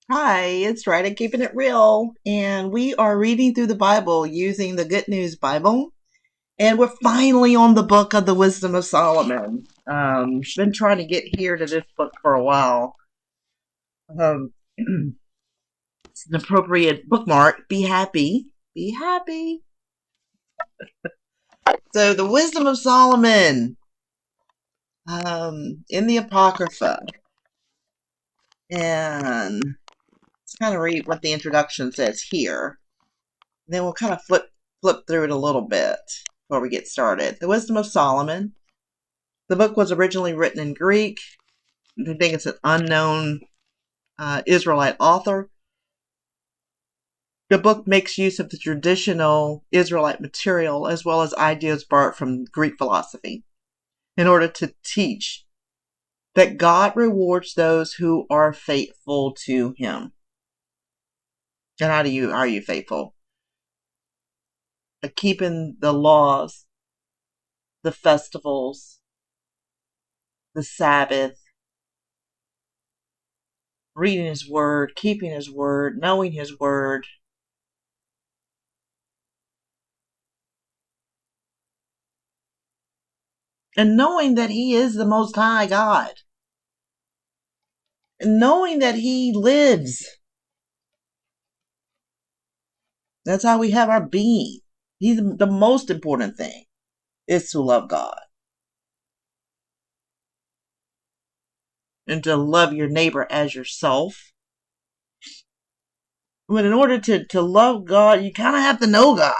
Hi, it's Ridea keeping it real, and we are reading through the Bible using the Good News Bible, and we're finally on the book of the Wisdom of Solomon. Been trying to get here to this book for a while. It's an appropriate bookmark. Be happy. Be happy. So, the Wisdom of Solomon, in the Apocrypha, and let's kind of read what the introduction says here. Then we'll kind of flip through it a little bit before we get started. The Wisdom of Solomon. The book was originally written in Greek. I think it's an unknown Israelite author. The book makes use of the traditional Israelite material as well as ideas borrowed from Greek philosophy in order to teach that God rewards those who are faithful to Him. And how are you faithful? Keeping the laws, the festivals, the Sabbath, reading His Word, keeping His Word, knowing His Word. And knowing that He is the Most High God. And knowing that He lives. That's how we have our being. He's the most important thing is to love God. And to love your neighbor as yourself. But in order to love God, you kind of have to know God.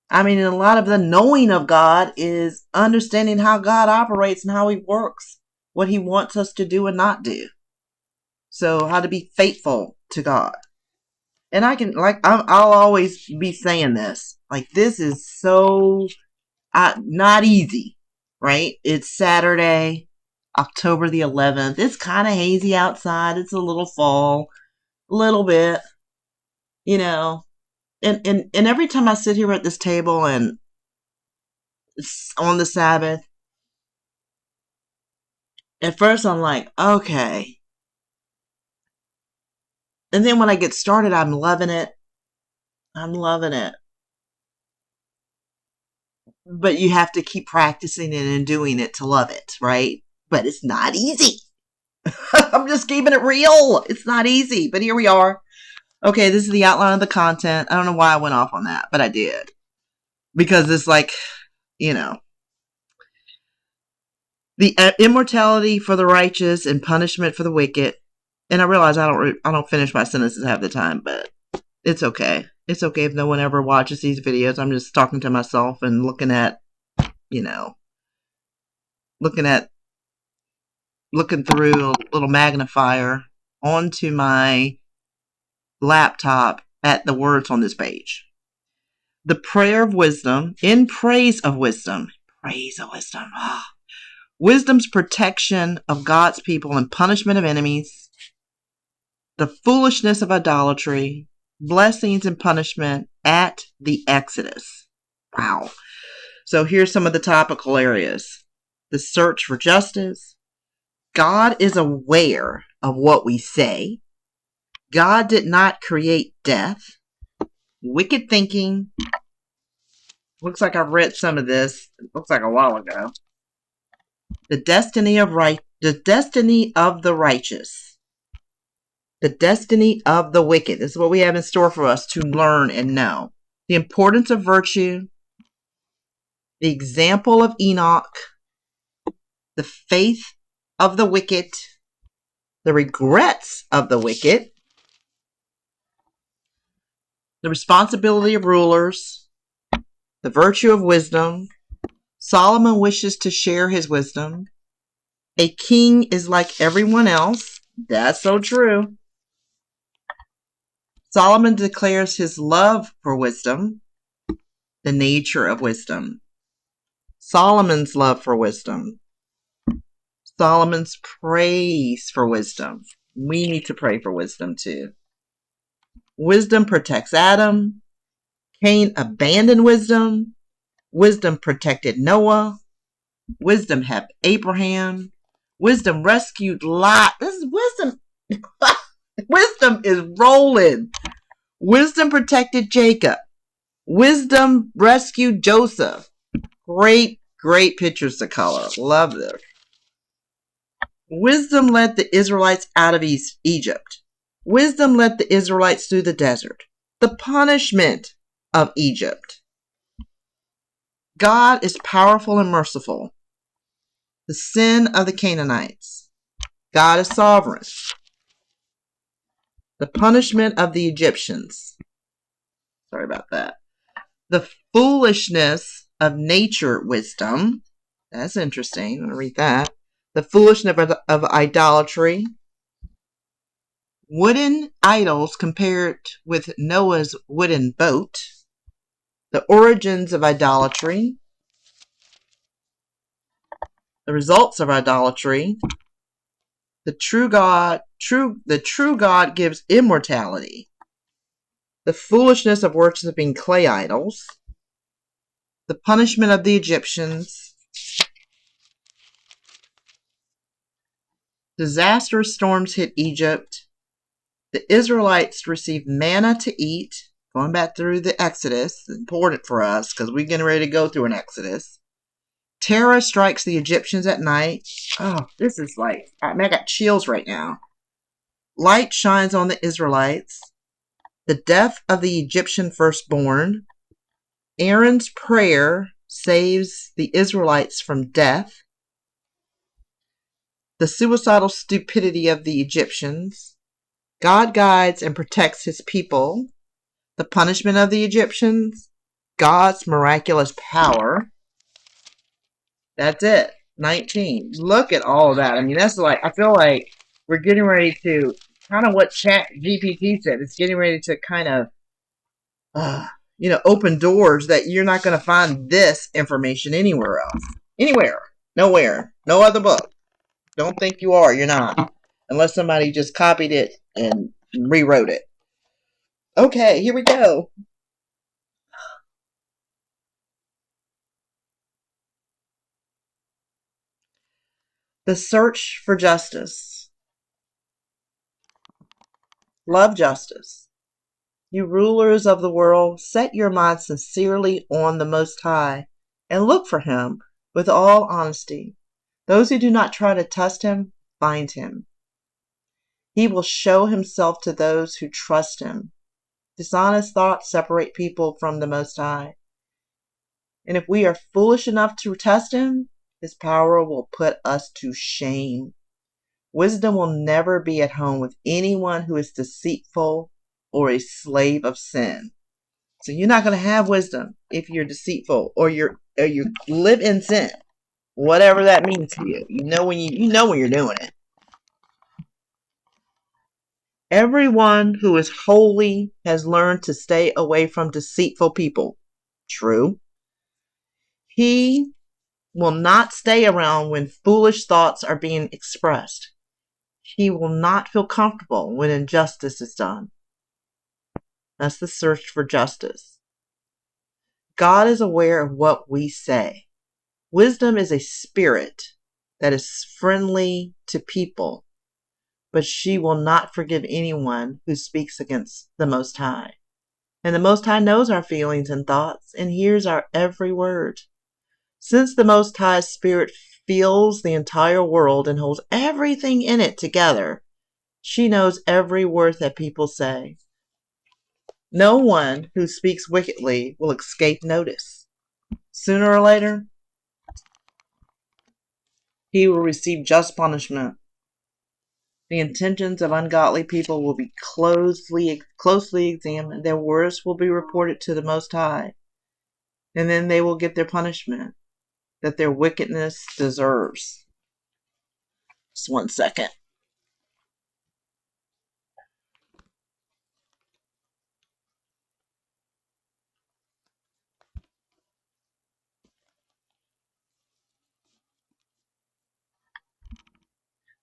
I mean, a lot of the knowing of God is understanding how God operates and how He works, what He wants us to do and not do. So, how to be faithful to God. And I'll always be saying this. Like, this is so not easy, right? It's Saturday, October the 11th. It's kind of hazy outside. It's a little fall, a little bit, you know. And every time I sit here at this table and it's on the Sabbath, at first I'm like, okay. And then when I get started, I'm loving it. I'm loving it. But you have to keep practicing it and doing it to love it, right? But it's not easy. I'm just keeping it real. It's not easy, but here we are. Okay, this is the outline of the content. I don't know why I went off on that, but I did. Because it's like, you know, the immortality for the righteous and punishment for the wicked. And I realize I don't finish my sentences half the time, but it's okay. It's okay if no one ever watches these videos. I'm just talking to myself and looking at, you know, looking at looking through a little magnifier onto my laptop at the words on this page. The prayer of wisdom, in praise of wisdom. Praise of wisdom. Wisdom's protection of God's people and punishment of enemies. The foolishness of idolatry. Blessings and punishment at the Exodus. Wow. So here's some of the topical areas. The search for justice. God is aware of what we say. God did not create death. Wicked thinking. Looks like I've read some of this. It looks like a while ago. The destiny of the righteous. The destiny of the wicked. This is what we have in store for us to learn and know. The importance of virtue. The example of Enoch. The faith of the wicked. The regrets of the wicked. The responsibility of rulers. The virtue of wisdom. Solomon wishes to share his wisdom. A king is like everyone else. That's so true. Solomon declares his love for wisdom. The nature of wisdom. Solomon's love for wisdom. Solomon's praise for wisdom. We need to pray for wisdom too. Wisdom protects Adam. Cain abandoned wisdom. Wisdom protected Noah. Wisdom helped Abraham. Wisdom rescued Lot. This is wisdom. Wisdom is rolling. Wisdom protected Jacob. Wisdom rescued Joseph. Great, great pictures to color. Love this. Wisdom led the Israelites out of Egypt. Wisdom led the Israelites through the desert. The punishment of Egypt. God is powerful and merciful. The sin of the Canaanites. God is sovereign. The punishment of the Egyptians. Sorry about that. The foolishness of nature wisdom. That's interesting. I'm going to read that. The foolishness of idolatry. Wooden idols compared with Noah's wooden boat. The origins of idolatry. The results of idolatry. The true God gives immortality. The foolishness of worshiping clay idols. The punishment of the Egyptians. Disastrous storms hit Egypt. The Israelites received manna to eat. Going back through the Exodus. It's important for us because we're getting ready to go through an Exodus. Terror strikes the Egyptians at night. Oh, this is like, I got chills right now. Light shines on the Israelites. The death of the Egyptian firstborn. Aaron's prayer saves the Israelites from death. The suicidal stupidity of the Egyptians. God guides and protects his people. The punishment of the Egyptians. God's miraculous power. That's it. 19. Look at all of that. I mean, that's like, I feel like we're getting ready to, kind of what Chat GPT said, it's getting ready to kind of, open doors that you're not going to find this information anywhere else. Anywhere. Nowhere. No other book. Don't think you are. You're not. Unless somebody just copied it and rewrote it. Okay, here we go. The search for justice. Love justice. You rulers of the world, set your mind sincerely on the Most High and look for him with all honesty. Those who do not try to test him, find him. He will show himself to those who trust him. Dishonest thoughts separate people from the Most High. And if we are foolish enough to test him, his power will put us to shame. Wisdom will never be at home with anyone who is deceitful or a slave of sin. So you're not going to have wisdom if you're deceitful or you live in sin. Whatever that means to you. You know when you're doing it. Everyone who is holy has learned to stay away from deceitful people. True. He will not stay around when foolish thoughts are being expressed. He will not feel comfortable when injustice is done. That's the search for justice. God is aware of what we say. Wisdom is a spirit that is friendly to people, but she will not forgive anyone who speaks against the Most High. And the Most High knows our feelings and thoughts and hears our every word. Since the Most High's Spirit fills the entire world and holds everything in it together, she knows every word that people say. No one who speaks wickedly will escape notice. Sooner or later, he will receive just punishment. The intentions of ungodly people will be closely examined. Their words will be reported to the Most High, and then they will get their punishment that their wickedness deserves. Just 1 second.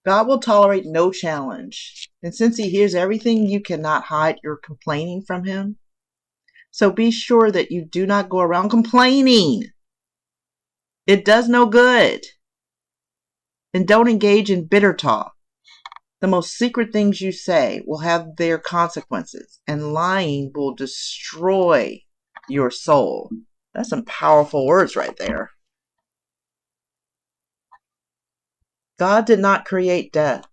God will tolerate no challenge. And since he hears everything, you cannot hide your complaining from him. So be sure that you do not go around complaining. It does no good. And don't engage in bitter talk. The most secret things you say will have their consequences, and lying will destroy your soul. That's some powerful words right there. God did not create death.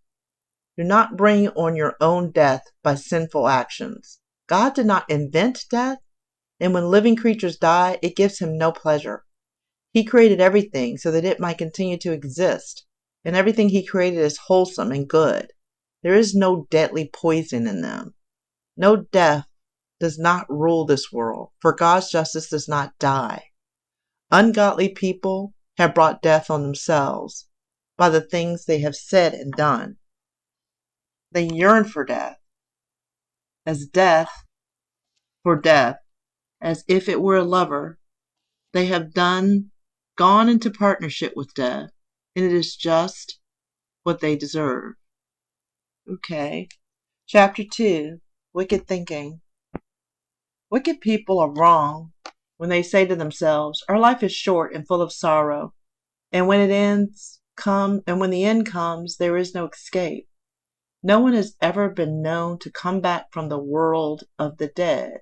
Do not bring on your own death by sinful actions. God did not invent death, and when living creatures die, it gives him no pleasure. He created everything so that it might continue to exist, and everything he created is wholesome and good. There is no deadly poison in them. No death does not rule this world, for God's justice does not die. Ungodly people have brought death on themselves by the things they have said and done. They yearn for death, death, as if it were a lover. They have gone into partnership with death, and it is just what they deserve. Okay. Chapter 2, Wicked Thinking. Wicked people are wrong when they say to themselves, our life is short and full of sorrow, and when the end comes, there is no escape. No one has ever been known to come back from the world of the dead.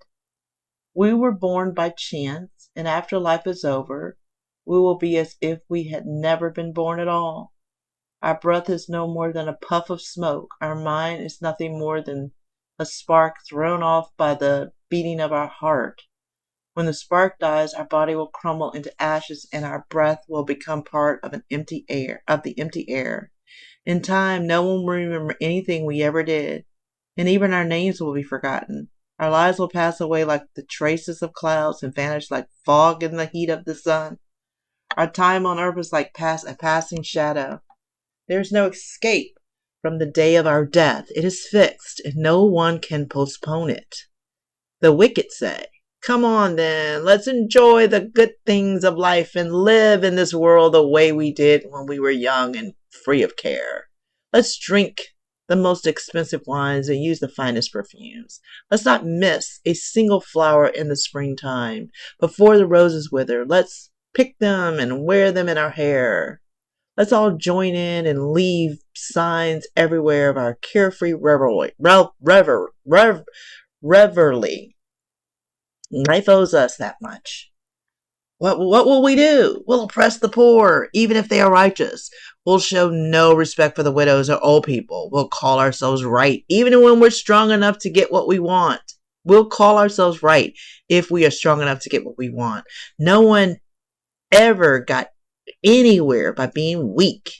We were born by chance, and after life is over, we will be as if we had never been born at all. Our breath is no more than a puff of smoke. Our mind is nothing more than a spark thrown off by the beating of our heart. When the spark dies, our body will crumble into ashes, and our breath will become part of the empty air. In time, no one will remember anything we ever did, and even our names will be forgotten. Our lives will pass away like the traces of clouds and vanish like fog in the heat of the sun. Our time on earth is like a passing shadow. There is no escape from the day of our death. It is fixed, and no one can postpone it. The wicked say, come on then, let's enjoy the good things of life and live in this world the way we did when we were young and free of care. Let's drink the most expensive wines and use the finest perfumes. Let's not miss a single flower in the springtime. Before the roses wither, let's pick them and wear them in our hair. Let's all join in and leave signs everywhere of our carefree revelry. Life owes us that much. What will we do? We'll oppress the poor, even if they are righteous. We'll show no respect for the widows or old people. We'll call ourselves right, even when we're strong enough to get what we want. We'll call ourselves right if we are strong enough to get what we want. No one ever got anywhere by being weak.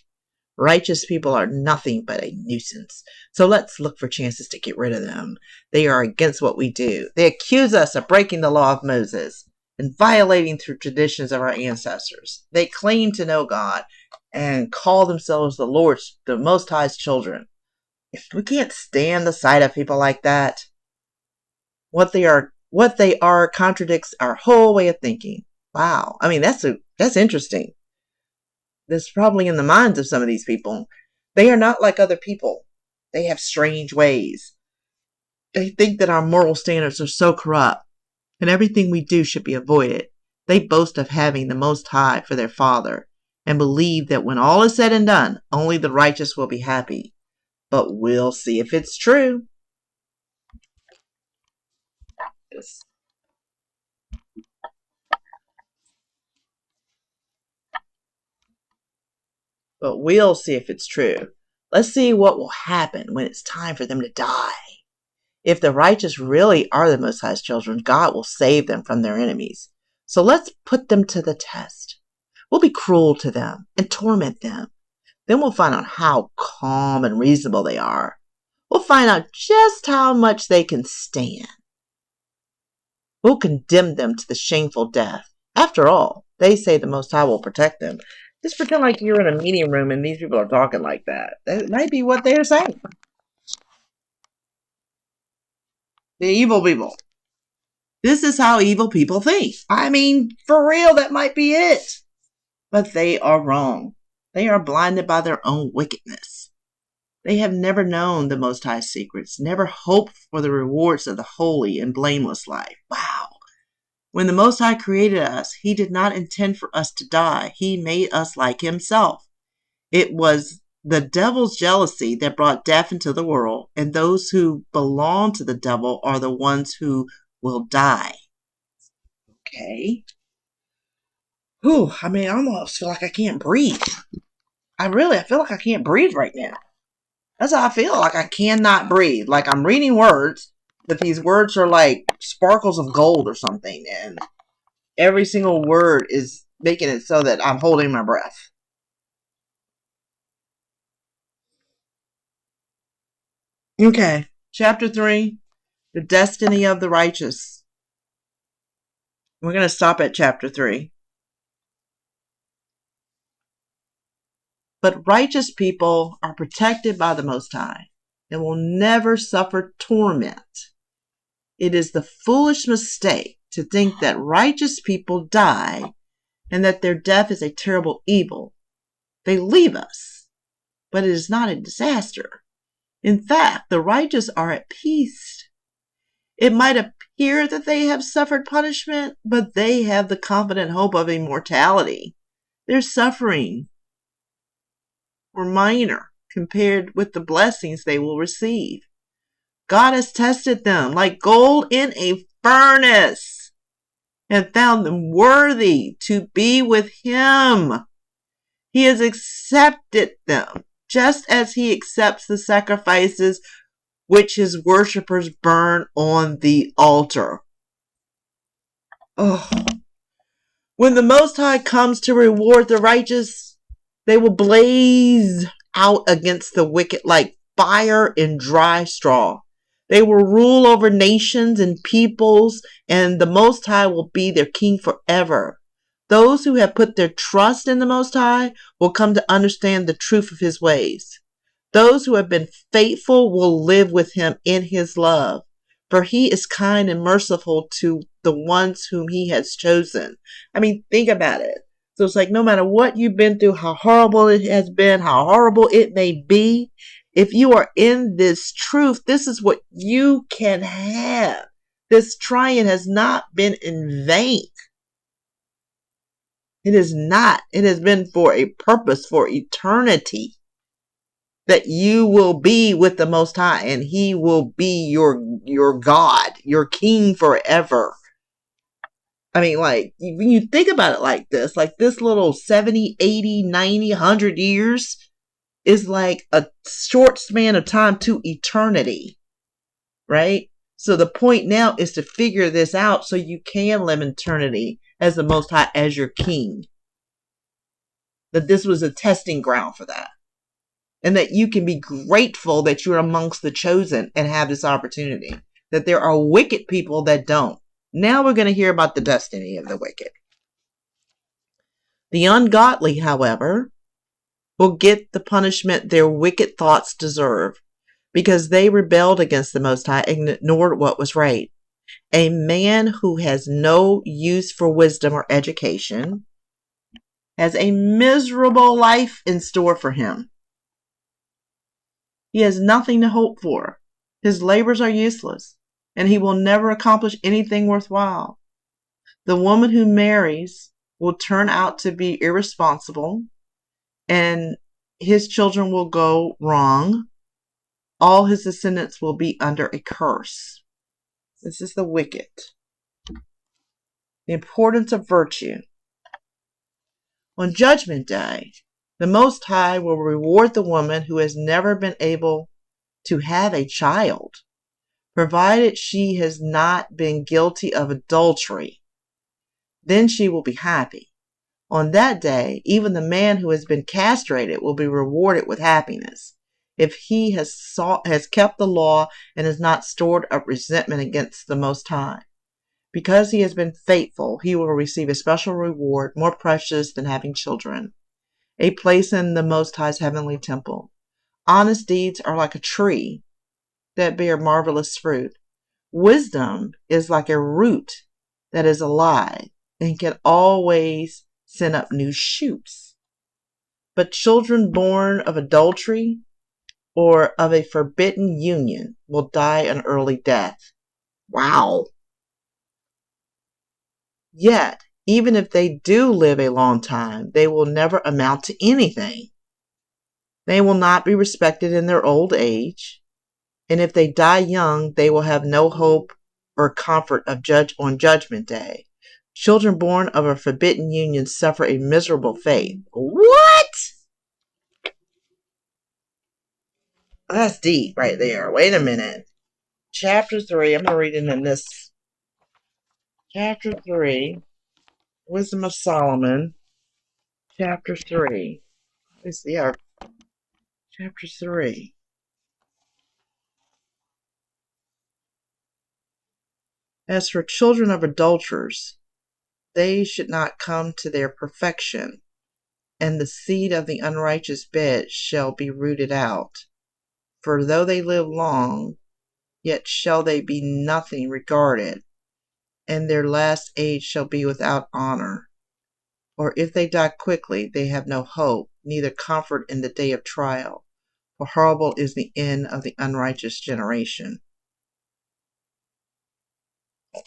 Righteous people are nothing but a nuisance. So let's look for chances to get rid of them. They are against what we do. They accuse us of breaking the law of Moses and violating the traditions of our ancestors. They claim to know God and call themselves the Most High's children. If we can't stand the sight of people like that, what they are contradicts our whole way of thinking. Wow. I mean, that's interesting. That's probably in the minds of some of these people. They are not like other people. They have strange ways. They think that our moral standards are so corrupt and everything we do should be avoided. They boast of having the Most High for their Father and believe that when all is said and done, only the righteous will be happy. But we'll see if it's true. Yes. But we'll see if it's true. Let's see what will happen when it's time for them to die. If the righteous really are the Most High's children, God will save them from their enemies. So let's put them to the test. We'll be cruel to them and torment them. Then we'll find out how calm and reasonable they are. We'll find out just how much they can stand. We'll condemn them to the shameful death. After all, they say the Most High will protect them. Just pretend like you're in a meeting room and these people are talking like that. That might be what they're saying. The evil people. This is how evil people think. I mean, for real, that might be it. But they are wrong. They are blinded by their own wickedness. They have never known the Most High's secrets, never hoped for the rewards of the holy and blameless life. Wow. When the Most High created us, He did not intend for us to die. He made us like Himself. It was the devil's jealousy that brought death into the world, and those who belong to the devil are the ones who will die. Okay. Whew, I mean, I almost feel like I can't breathe. I feel like I can't breathe right now. That's how I feel. Like I cannot breathe. Like I'm reading words, but these words are like sparkles of gold or something. And every single word is making it so that I'm holding my breath. Okay. Chapter 3, the destiny of the righteous. We're going to stop at chapter 3. But righteous people are protected by the Most High and will never suffer torment. It is the foolish mistake to think that righteous people die and that their death is a terrible evil. They leave us, but it is not a disaster. In fact, the righteous are at peace. It might appear that they have suffered punishment, but they have the confident hope of immortality. Their suffering were minor compared with the blessings they will receive. God has tested them like gold in a furnace and found them worthy to be with Him. He has accepted them just as He accepts the sacrifices which His worshippers burn on the altar. Oh. When the Most High comes to reward the righteous, they will blaze out against the wicked like fire in dry straw. They will rule over nations and peoples, and the Most High will be their king forever. Those who have put their trust in the Most High will come to understand the truth of His ways. Those who have been faithful will live with Him in His love, for He is kind and merciful to the ones whom He has chosen. I mean, think about it. So it's like no matter what you've been through, how horrible it has been, how horrible it may be, if you are in this truth, this is what you can have. This trying has not been in vain. It is not. It has been for a purpose, for eternity. That you will be with the Most High and He will be your God, your King forever. I mean, like, when you think about it like this little 70, 80, 90, 100 years is like a short span of time to eternity, right? So the point now is to figure this out so you can live eternity as the Most High, as your King. That this was a testing ground for that. And that you can be grateful that you're amongst the chosen and have this opportunity. That there are wicked people that don't. Now we're going to hear about the destiny of the wicked. The ungodly, however, will get the punishment their wicked thoughts deserve because they rebelled against the Most High and ignored what was right. A man who has no use for wisdom or education has a miserable life in store for him. He has nothing to hope for. His labors are useless, and he will never accomplish anything worthwhile. The woman who marries will turn out to be irresponsible, and his children will go wrong. All his descendants will be under a curse. This is the wicked. The importance of virtue. On Judgment Day, the Most High will reward the woman who has never been able to have a child, provided she has not been guilty of adultery. Then she will be happy. On that day, even the man who has been castrated will be rewarded with happiness, if he has kept the law and has not stored up resentment against the Most High. Because he has been faithful, he will receive a special reward more precious than having children, a place in the Most High's heavenly temple. Honest deeds are like a tree that bear marvelous fruit. Wisdom is like a root that is alive and can always send up new shoots. But children born of adultery or of a forbidden union will die an early death. Wow. Yet, even if they do live a long time, they will never amount to anything. They will not be respected in their old age. And if they die young, they will have no hope or comfort of on Judgment Day. Children born of a forbidden union suffer a miserable fate. What? That's deep right there. Wait a minute. Chapter 3, I'm going to read it in this. Chapter 3, Wisdom of Solomon. Chapter 3. Let's see our chapter 3. As for children of adulterers, they should not come to their perfection, and the seed of the unrighteous bed shall be rooted out. For though they live long, yet shall they be nothing regarded, and their last age shall be without honor. Or if they die quickly, they have no hope, neither comfort in the day of trial. For horrible is the end of the unrighteous generation.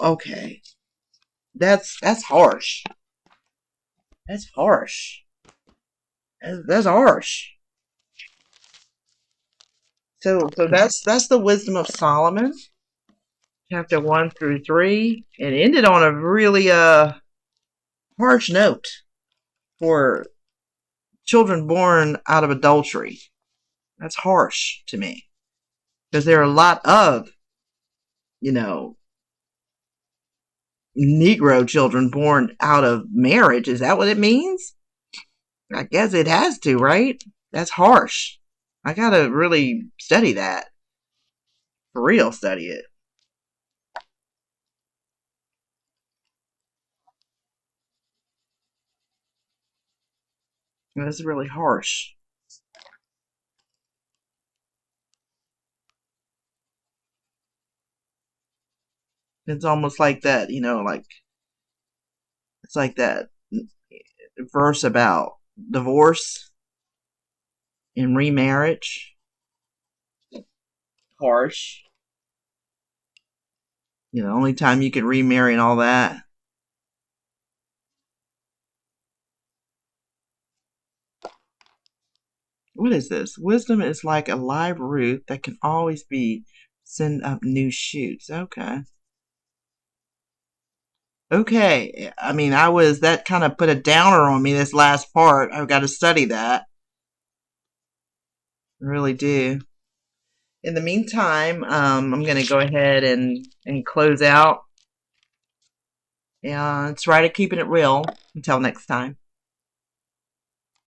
Okay, that's harsh. That's harsh. That's harsh. So that's the wisdom of Solomon, chapter 1 through 3. It ended on a really harsh note for children born out of adultery. That's harsh to me, because there are a lot of, Negro children born out of marriage. Is that what it means? I guess it has to, right? That's harsh. I gotta really study that. For real, study it. That's really harsh. It's almost like that, it's like that verse about divorce and remarriage. Harsh. Only time you can remarry and all that. What is this? Wisdom is like a live root that can always be send up new shoots. Okay. Okay. I mean, that kind of put a downer on me, this last part. I've got to study that. I really do. In the meantime, I'm going to go ahead and close out. Yeah, it's right at keeping it real. Until next time.